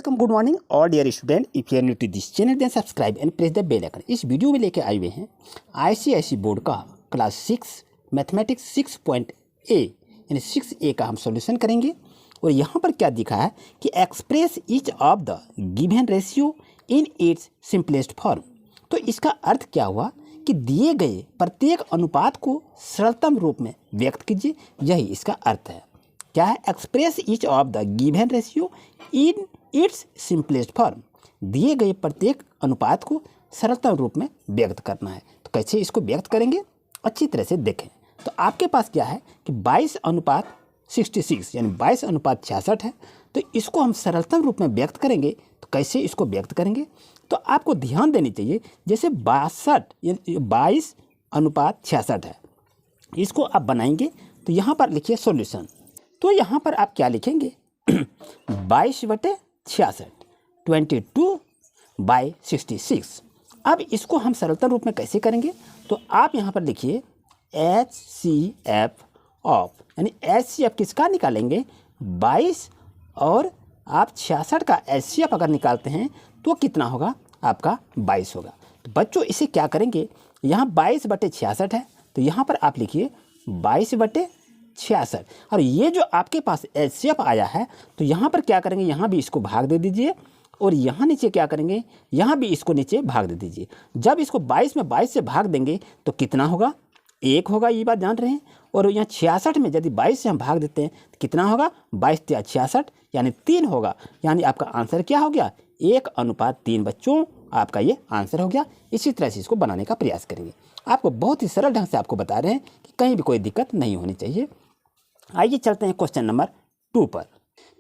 Welcome, good morning all dear student. If you are new to this channel then subscribe and press the bell icon. इस video में लेके आए हुए हैं ICIC board का class 6 mathematics 6.A यानी 6A का हम सॉल्यूशन करेंगे। और यहाँ पर क्या दिखा है कि express each of the given ratio in its simplest form. तो इसका अर्थ क्या हुआ कि दिए गए प्रत्येक अनुपात को सरलतम रूप में व्यक्त कीजिए, यही इसका अर्थ है। क्या है? Express each of the given ratio in its simplest form. दिए गए प्रत्येक अनुपात को सरलतम रूप में व्यक्त करना है। तो कैसे इसको व्यक्त करेंगे, अच्छी तरह से देखें। तो आपके पास क्या है कि 22:66 यानी 22:66 है। तो इसको हम सरलतम रूप में व्यक्त करेंगे। तो कैसे इसको व्यक्त करेंगे, तो आपको ध्यान देनी चाहिए। जैसे 22:66 है, इसको आप बनाएंगे तो यहाँ पर लिखिए सॉल्यूशन। तो यहाँ पर आप क्या लिखेंगे 22/66 22/66। अब इसको हम सरलतम रूप में कैसे करेंगे, तो आप यहाँ पर लिखिए HCF ऑफ, यानी HCF किसका निकालेंगे 22 और आप 66 का HCF अगर निकालते हैं तो कितना होगा आपका 22 होगा। तो बच्चों इसे क्या करेंगे, यहाँ 22/66 है तो यहाँ पर आप लिखिए 22/66। और ये जो आपके पास HCF आया है तो यहाँ पर क्या करेंगे, यहाँ भी इसको भाग दे दीजिए और यहाँ नीचे क्या करेंगे, यहाँ भी इसको नीचे भाग दे दीजिए। जब इसको 22 में 22 से भाग देंगे तो कितना होगा, 1 होगा, ये बात जान रहे हैं। और यहाँ 66 में यदि 22 से हम भाग देते हैं तो कितना होगा 22×66 यानी 3 होगा। यानी आपका आंसर क्या हो गया 1:3। बच्चों आपका ये आंसर हो गया। इसी तरह से इसको बनाने का प्रयास करेंगे। आपको बहुत ही सरल ढंग से आपको बता रहे हैं कि कहीं भी कोई दिक्कत नहीं होनी चाहिए। आइए चलते हैं क्वेश्चन नंबर 2 पर।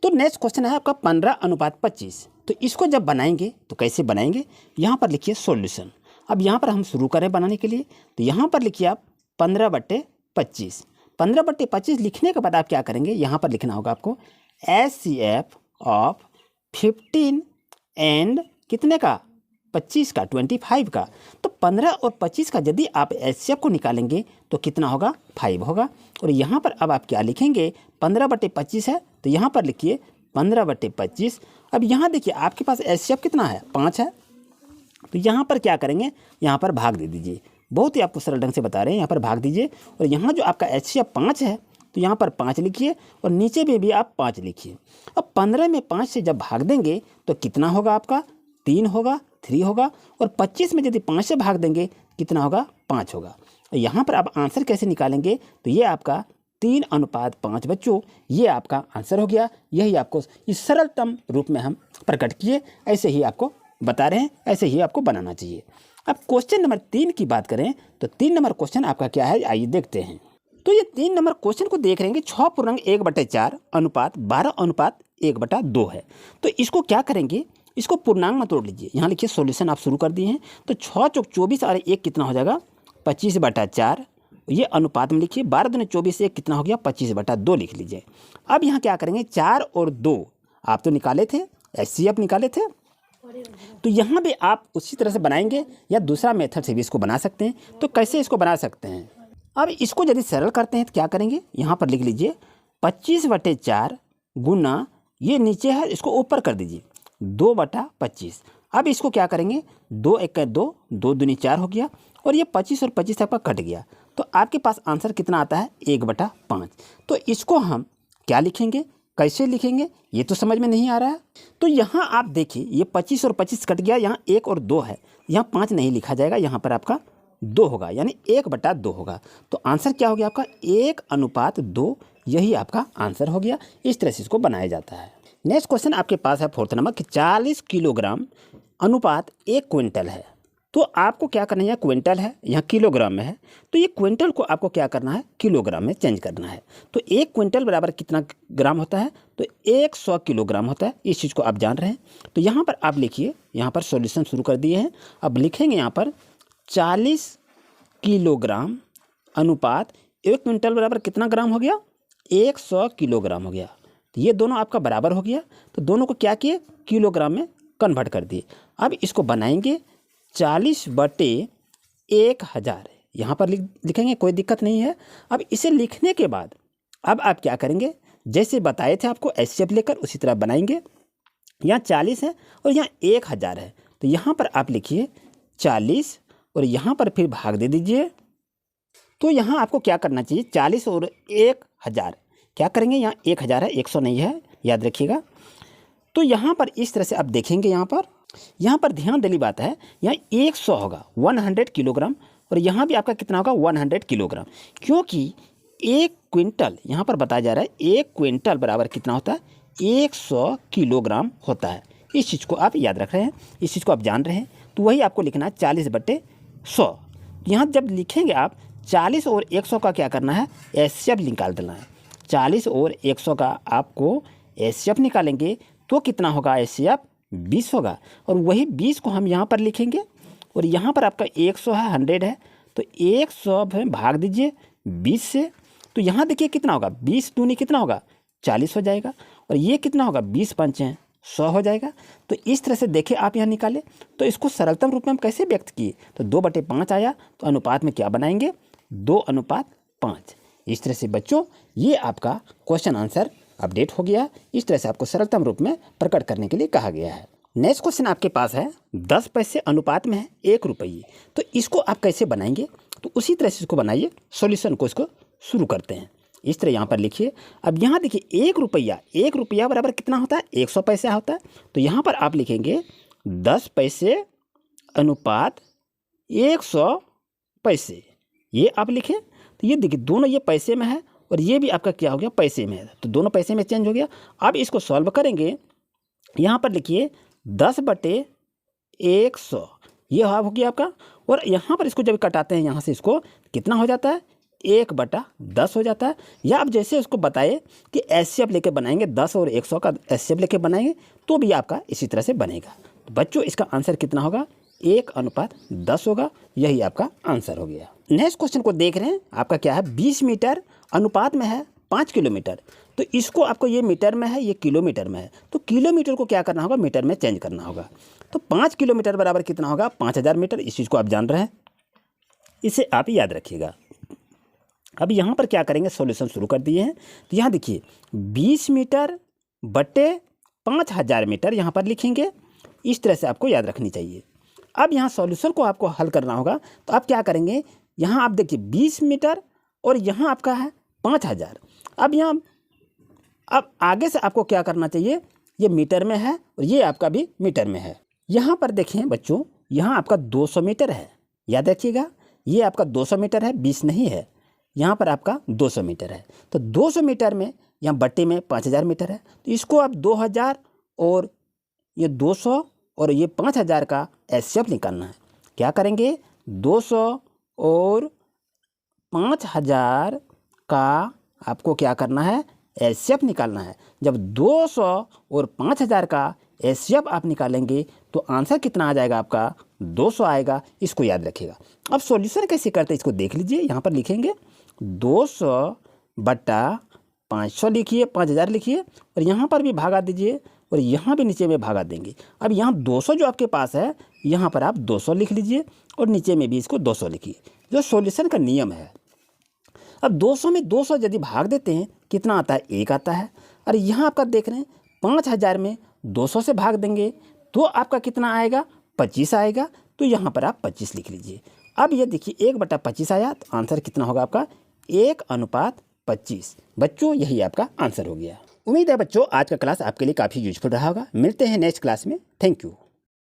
तो नेक्स्ट क्वेश्चन है आपका 15:25। तो इसको जब बनाएंगे तो कैसे बनाएंगे, यहाँ पर लिखिए सॉल्यूशन। अब यहाँ पर हम शुरू करें बनाने के लिए, तो यहाँ पर लिखिए आप 15/25। 15/25 लिखने के बाद आप क्या करेंगे, यहाँ पर लिखना होगा आपको HCF ऑफ 15 एंड कितने का 25 का 25 का। तो 15 और 25 का यदि आप HCF को निकालेंगे तो कितना होगा 5 होगा। और यहाँ पर अब आप क्या लिखेंगे 15/25 है तो यहाँ पर लिखिए 15/25। अब यहाँ देखिए आपके पास HCF कितना है 5 है। तो यहाँ पर क्या करेंगे, यहाँ पर भाग दे दीजिए। बहुत ही आपको सरल ढंग से बता रहे हैं, यहाँ पर भाग दीजिए। और यहाँ जो आपका HCF 5 है तो यहाँ पर 5 लिखिए और नीचे में भी आप 5 लिखिए। अब 15 में 5 से जब भाग देंगे तो कितना होगा आपका 3 होगा, 3 होगा। और 25 में यदि 5 से भाग देंगे कितना होगा 5 होगा। और यहाँ पर आप आंसर कैसे निकालेंगे, तो ये आपका 3:5 बच्चों, ये आपका आंसर हो गया। यही आपको इस सरलतम रूप में हम प्रकट किए, ऐसे ही आपको बता रहे हैं, ऐसे ही आपको बनाना चाहिए। अब क्वेश्चन नंबर 3 की बात करें तो 3 नंबर क्वेश्चन आपका क्या है, आइए देखते हैं। तो ये 3 नंबर क्वेश्चन को देख रहे हैं कि 6:1/4 अनुपात 12:1/2 है। तो इसको क्या करेंगे, इसको पूर्णांक में तोड़ लीजिए। यहाँ लिखिए सॉल्यूशन आप शुरू कर दिए हैं। तो 6 चौक 24 और 1 कितना हो जाएगा 25/4। ये अनुपात में लिखिए 12 दूनी 24 से 1 कितना हो गया 25/2 लिख लीजिए। अब यहाँ क्या करेंगे 4 और 2 आप तो निकाले थे, HCF निकाले थे, तो यहाँ भी आप उसी तरह से बनाएंगे या दूसरा मेथड से भी इसको बना सकते हैं। तो कैसे इसको बना सकते हैं, अब इसको यदि सरल करते हैं तो क्या करेंगे, यहाँ पर लिख लीजिए 25/4 गुना ये नीचे है इसको ऊपर कर दीजिए 2/25। अब इसको क्या करेंगे 2 1 2 2 दूनी 4 हो गया और ये 25 और 25 आपका कट गया। तो आपके पास आंसर कितना आता है 1/5। तो इसको हम क्या लिखेंगे, कैसे लिखेंगे, ये तो समझ में नहीं आ रहा है। तो यहाँ आप देखिए ये 25 और 25 कट गया, यहाँ 1 और 2 है, यहाँ 5 नहीं लिखा जाएगा, यहाँ पर आपका 2 होगा यानी 1/2 होगा। तो आंसर क्या हो गया आपका 1:2, यही आपका आंसर हो गया। इस तरह से इसको बनाया जाता है। नेक्स्ट क्वेश्चन आपके पास है 4th नंबर कि 40 किलोग्राम अनुपात 1 क्विंटल है। तो आपको क्या करना है, क्विंटल है यहाँ किलोग्राम में है, तो ये क्विंटल को आपको क्या करना है किलोग्राम में चेंज करना है। तो 1 क्विंटल बराबर कितना ग्राम होता है, तो 100 किलोग्राम होता है। इस चीज़ को आप जान रहे हैं। तो यहाँ पर आप लिखिए, यहाँ पर सॉल्यूशन शुरू कर दिए हैं। अब लिखेंगे यहाँ पर 40 किलोग्राम अनुपात 1 क्विंटल बराबर कितना ग्राम हो गया 100 किलोग्राम हो गया। तो ये दोनों आपका बराबर हो गया। तो दोनों को क्या किए किलोग्राम में कन्वर्ट कर दिए। अब इसको बनाएंगे 40/1000, यहाँ पर लिखेंगे, कोई दिक्कत नहीं है। अब इसे लिखने के बाद अब आप क्या करेंगे, जैसे बताए थे आपको HCF लेकर उसी तरह बनाएंगे। यहाँ 40 है और यहाँ 1000 है, तो यहाँ पर आप लिखिए 40 और यहाँ पर फिर भाग दे दीजिए। तो यहाँ आपको क्या करना चाहिए, 40 और 1000 क्या करेंगे, यहाँ 1000 है, 100 नहीं है, याद रखिएगा। तो यहाँ पर इस तरह से आप देखेंगे, यहाँ पर ध्यान देने बात है, यहाँ 100 होगा 100 किलोग्राम और यहाँ भी आपका कितना होगा 100 किलोग्राम, क्योंकि 1 क्विंटल यहाँ पर बताया जा रहा है 1 क्विंटल बराबर कितना होता है 100 किलोग्राम होता है। इस चीज़ को आप याद रख रहे हैं, इस चीज़ को आप जान रहे हैं, तो वही आपको लिखना है 40/100। यहाँ जब लिखेंगे आप 40 और 100 का क्या करना है, एचसीएफ निकाल देना है। 40 और 100 का आपको एचसीएफ निकालेंगे तो कितना होगा, एचसीएफ 20 होगा, और वही 20 को हम यहाँ पर लिखेंगे और यहाँ पर आपका 100 है, 100 है, तो 100 में भाग दीजिए 20 से, तो यहाँ देखिए कितना होगा, 20 दूनी कितना होगा 40 हो जाएगा, और ये कितना होगा 20 पंचे 100 हो जाएगा। तो इस तरह से देखिए आप यहाँ निकाले, तो इसको सरलतम रूप में हम कैसे व्यक्त किए, तो 2/5 आया, तो अनुपात में क्या बनाएंगे 2:5। इस तरह से बच्चों ये आपका क्वेश्चन आंसर अपडेट हो गया। इस तरह से आपको सरलतम रूप में प्रकट करने के लिए कहा गया है। नेक्स्ट क्वेश्चन आपके पास है 10 पैसे अनुपात में है 1 रुपये, तो इसको आप कैसे बनाएंगे, तो उसी तरह से इसको बनाइए, सॉल्यूशन को इसको शुरू करते हैं। इस तरह यहाँ पर लिखिए। अब यहाँ देखिए 1 रुपया बराबर कितना होता है 100 पैसा होता है, तो यहाँ पर आप लिखेंगे 10 पैसे अनुपात 100 पैसे, ये आप लिखें। तो ये देखिए दोनों ये पैसे में है और ये भी आपका क्या हो गया पैसे में है, तो दोनों पैसे में चेंज हो गया। अब इसको सॉल्व करेंगे, यहाँ पर लिखिए 10/100 ये हो गया आपका, और यहाँ पर इसको जब कटाते हैं यहाँ से इसको कितना हो जाता है 1/10 हो जाता है। या आप जैसे उसको बताए कि एचसीएफ लेके बनाएंगे 10 और 100 का एचसीएफ लेके बनाएंगे तो भी आपका इसी तरह से बनेगा। तो बच्चों इसका आंसर कितना होगा 1:10 होगा, यही आपका आंसर हो गया। नेक्स्ट क्वेश्चन को देख रहे हैं, आपका क्या है 20 मीटर अनुपात में है 5 किलोमीटर, तो इसको आपको ये मीटर में है ये किलोमीटर में है, तो किलोमीटर को क्या करना होगा मीटर में चेंज करना होगा। तो 5 किलोमीटर बराबर कितना होगा 5000 मीटर, इस चीज़ को आप जान रहे हैं, इसे आप याद रखिएगा। अब यहाँ पर क्या करेंगे सॉल्यूशन शुरू कर दिए हैं, तो यहाँ देखिए 20 मीटर बटे 5000 मीटर यहाँ पर लिखेंगे, इस तरह से आपको याद रखनी चाहिए। अब यहाँ सॉल्यूशन को आपको हल करना होगा, तो आप क्या करेंगे, यहाँ आप देखिए 20 मीटर और यहाँ आपका है 5000। अब यहाँ अब आगे से आपको क्या करना चाहिए, ये मीटर में है और ये आपका भी मीटर में है। यहाँ पर देखें बच्चों, यहाँ आपका 200 मीटर है, याद रखिएगा, ये आपका 200 मीटर है 20 नहीं है, यहाँ पर आपका 200 मीटर है। तो 200 मीटर में यहाँ बट्टे में 5000 मीटर है, तो इसको आप 2000 और ये 200 और ये 5000 का एचसीएफ निकालना है। क्या करेंगे 200 और 5000 का आपको क्या करना है एचसीएफ निकालना है। जब 200 और 5000 का एचसीएफ आप निकालेंगे तो आंसर कितना आ जाएगा आपका 200 आएगा, इसको याद रखिएगा। अब सॉल्यूशन कैसे करते हैं इसको देख लीजिए, यहाँ पर लिखेंगे 200/500 लिखिए, 5000 लिखिए और यहाँ पर भी भागा दीजिए और यहाँ भी नीचे में भागा देंगे। अब यहाँ 200 जो आपके पास है यहाँ पर आप 200 लिख लीजिए और नीचे में भी इसको 200 लिखिए, जो सॉल्यूशन का नियम है। अब 200 में 200 यदि भाग देते हैं कितना आता है 1 आता है, और यहाँ आपका देख रहे हैं 5000 में 200 से भाग देंगे तो आपका कितना आएगा 25 आएगा, तो यहाँ पर आप 25 लिख लीजिए। अब ये देखिए 1/25 आया, तो आंसर कितना होगा आपका 1:25। बच्चों यही आपका आंसर हो गया। उम्मीद है बच्चों आज का क्लास आपके लिए काफ़ी यूजफुल रहा होगा। मिलते हैं नेक्स्ट क्लास में, थैंक यू।